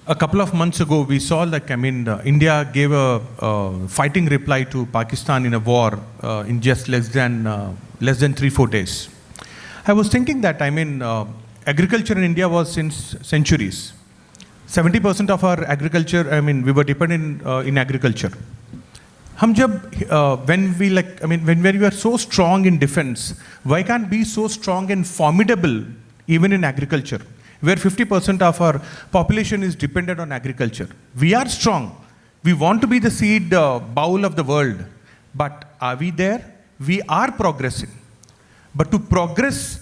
A couple of months ago, we saw India gave a fighting reply to Pakistan in a war in just less than 3-4 days. I was thinking that agriculture in India was since centuries. 70% of our agriculture, we were dependent in agriculture. When we were so strong in defense, why can't we be so strong and formidable even in agriculture, where 50% of our population is dependent on agriculture? We are strong. We want to be the seed bowl of the world. But are we there? We are progressing. But to progress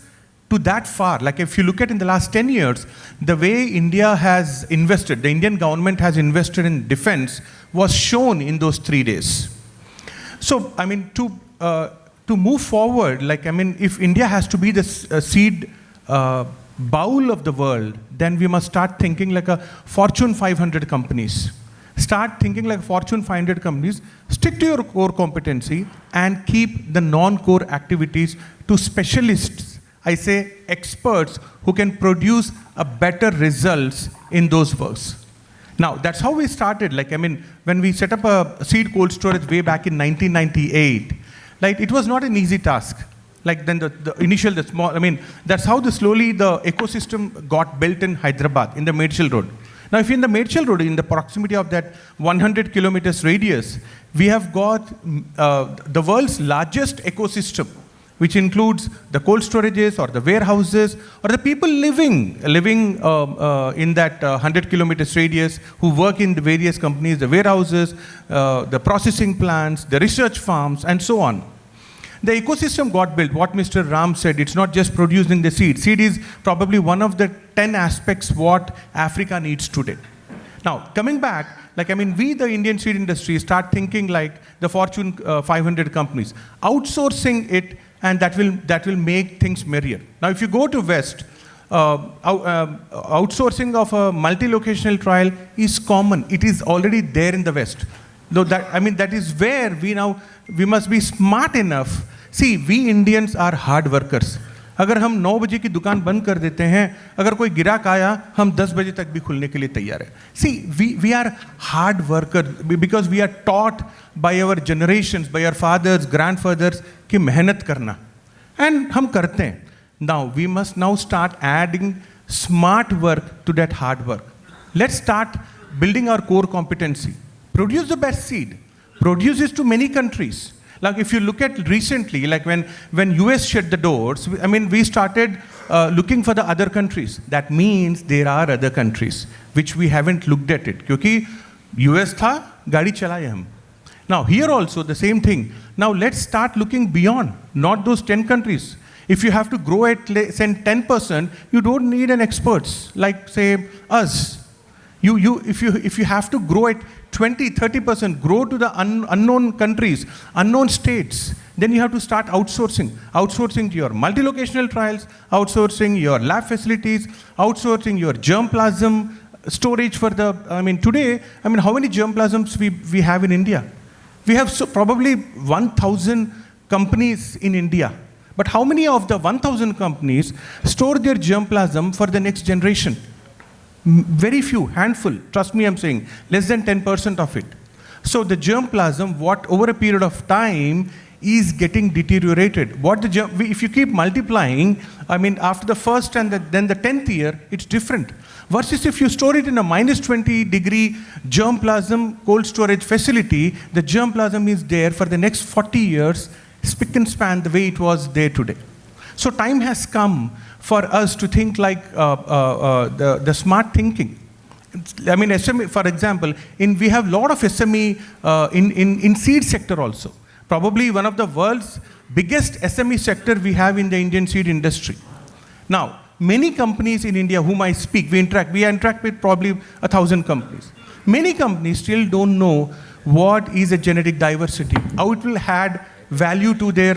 to that far, like if you look at in the last 10 years, the way India has invested, the Indian government has invested in defense was shown in those 3 days. So, to move forward, if India has to be the seed bowl of the world, then we must start thinking like a Fortune 500 companies. Start thinking like Fortune 500 companies, stick to your core competency and keep the non-core activities to specialists. I say experts who can produce a better results in those works. Now, that's how we started. When we set up a seed cold storage way back in 1998, it was not an easy task. That's how slowly the ecosystem got built in Hyderabad, in the Medchal Road. Now, if you're in the Medchal Road, in the proximity of that 100 kilometers radius, we have got the world's largest ecosystem, which includes the cold storages or the warehouses or the people living in that 100 kilometers radius who work in the various companies, the warehouses, the processing plants, the research farms, and so on. The ecosystem got built. What Mr. Ram said, it's not just producing the seed. Seed is probably one of the 10 aspects what Africa needs today. Now, coming back, we, the Indian seed industry, start thinking like the Fortune 500 companies, outsourcing it, and that will make things merrier. Now, if you go to West, outsourcing of a multi-locational trial is common. It is already there in the West. Though that is where we must be smart enough. See, we Indians are hard workers. अगर हम 9 बजे की दुकान बंद कर देते हैं, अगर कोई गिराक आया, हम 10 बजे तक भी खुलने के लिए तैयार है. See, we are hard workers because we are taught by our generations, by our fathers, grandfathers, कि मेहनत करना. And हम करते हैं. Now, we must now start adding smart work to that hard work. Let's start building our core competency. Produce the best seed. Produce this to many countries. Like if you look at recently, like when US shut the doors, we started looking for the other countries. That means there are other countries which we haven't looked at it. Because US tha, gaadi chalaye hum. Now here also the same thing. Now let's start looking beyond, not those 10 countries. If you have to grow at say 10%, you don't need an experts like say us. If you have to grow at 20-30%, grow to the unknown countries, unknown states, then you have to start outsourcing to your multi-locational trials, outsourcing your lab facilities, outsourcing your germplasm storage for the, today, how many germplasms we have in India? We have probably 1,000 companies in India. But how many of the 1,000 companies store their germplasm for the next generation? Very few, handful. Trust me, I'm saying less than 10% of it. So the germplasm, what over a period of time is getting deteriorated. If you keep multiplying, after the first and then the 10th year, it's different. Versus if you store it in a -20-degree germplasm cold storage facility, the germplasm is there for the next 40 years, spick and span the way it was there today. So time has come for us to think like the smart thinking. SME, for example, we have a lot of SME in seed sector also. Probably one of the world's biggest SME sector we have in the Indian seed industry. Now, many companies in India whom I speak, we interact with probably 1,000 companies. Many companies still don't know what is a genetic diversity, how it will add value to their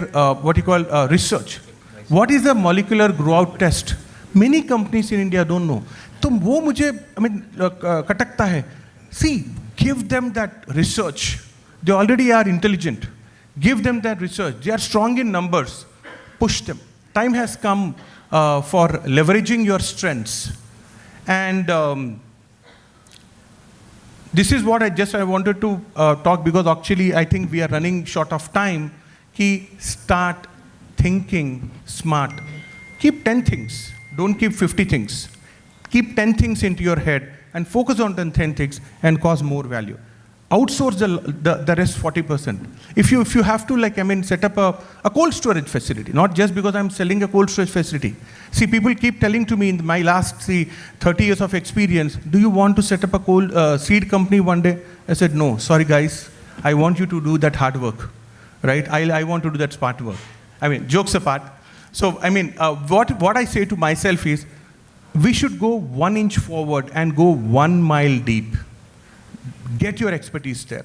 research. What is a molecular grow-out test? Many companies in India don't know. तो वो मुझे कटकता है. See, give them that research. They already are intelligent. Give them that research. They are strong in numbers. Push them. Time has come for leveraging your strengths. And this is what I wanted to talk, because actually I think we are running short of time. Ki start thinking smart. Keep 10 things. Don't keep 50 things. Keep 10 things into your head and focus on the 10 things and cause more value. Outsource the rest 40%. If you have to, like, I mean, set up a cold storage facility, not just because I'm selling a cold storage facility. See, people keep telling to me in my last, 30 years of experience, do you want to set up a cold seed company one day? I said, no, sorry guys, I want you to do that hard work, right? I want to do that smart work. I mean, jokes apart. So, I mean, what I say to myself is, we should go 1 inch forward and go 1 mile deep. Get your expertise there.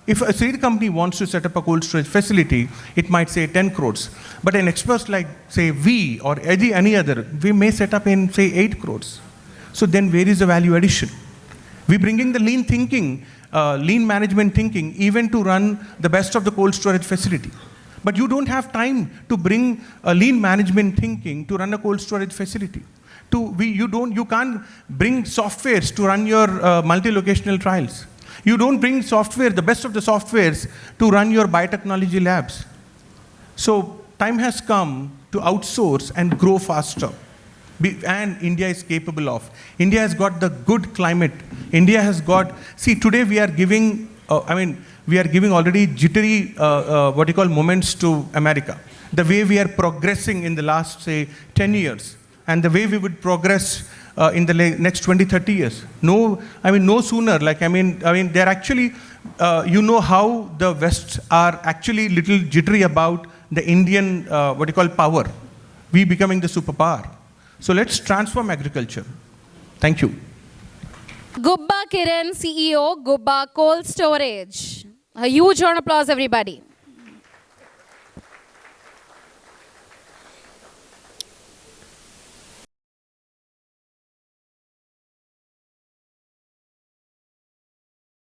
If a seed company wants to set up a cold storage facility, it might say 10 crores. But an expert like, say, we or any other, we may set up in, say, 8 crores. So then where is the value addition? We're bringing the lean thinking, lean management thinking, even to run the best of the cold storage facility. But you don't have time to bring a lean management thinking to run a cold storage facility. You can't bring softwares to run your multi-locational trials. You don't bring software, the best of the softwares, to run your biotechnology labs. So time has come to outsource and grow faster. And India is capable of. India has got the good climate. India has got, see, today we are giving, we are giving already jittery, moments to America. The way we are progressing in the last, say, 10 years. And the way we would progress in the next 20, 30 years. No sooner, they're actually, how the West are actually little jittery about the Indian, power. We becoming the superpower. So let's transform agriculture. Thank you. Gubba Kiran, CEO, Gubba Cold Storage. A huge round of applause, everybody.